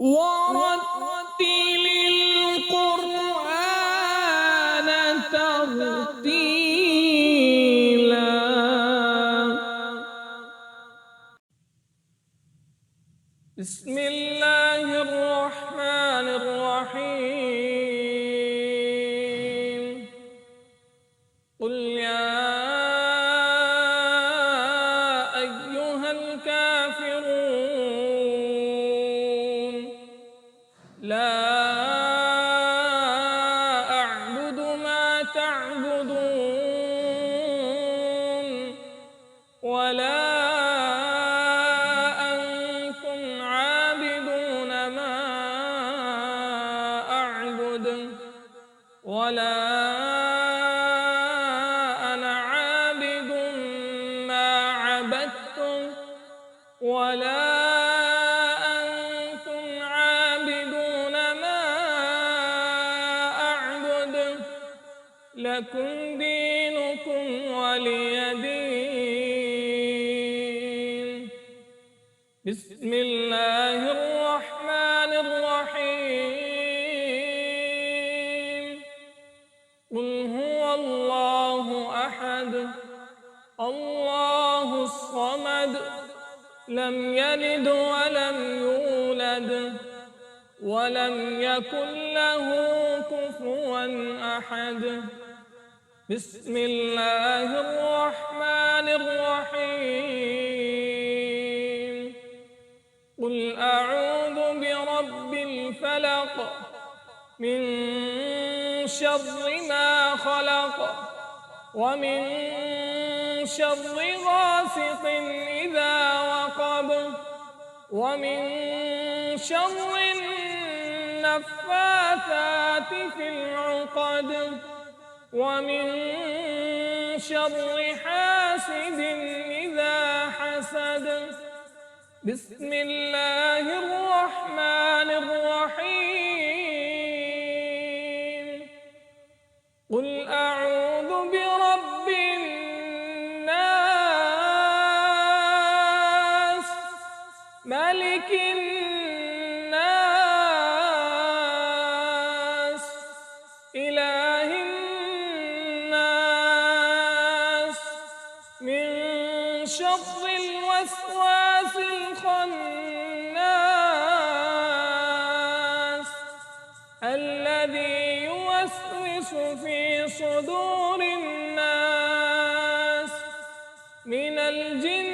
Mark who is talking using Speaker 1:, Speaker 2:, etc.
Speaker 1: ورتل القرآن ترتيلا. بسم الله الرحمن الرحيم. قل يا أيها الكافرون لا أعبد ما تعبدون ولا أنتم عابدون ما أعبد ولا أنا عابد ما عبدتم ولا أنتم عابدون ما أعبد لكم دينكم ولي دين. بسم الله الرحمن الرحيم. قل هو الله أحد الله الصمد لم يلد ولم يولد ولم يكن له كفوا أحد. بسم الله الرحمن الرحيم. قل أعوذ برب الفلق من شر ما خلق ومن شر غاسق إذا وقب ومن شر النفاثات في العقد ومن شر حاسد إذا حسد. بسم الله الرحمن الرحيم. قل أعوذ برب الناس ملك الناس إله الناس من شر الوسواس الخناس الذي يوسوس في صدور الناس من الجن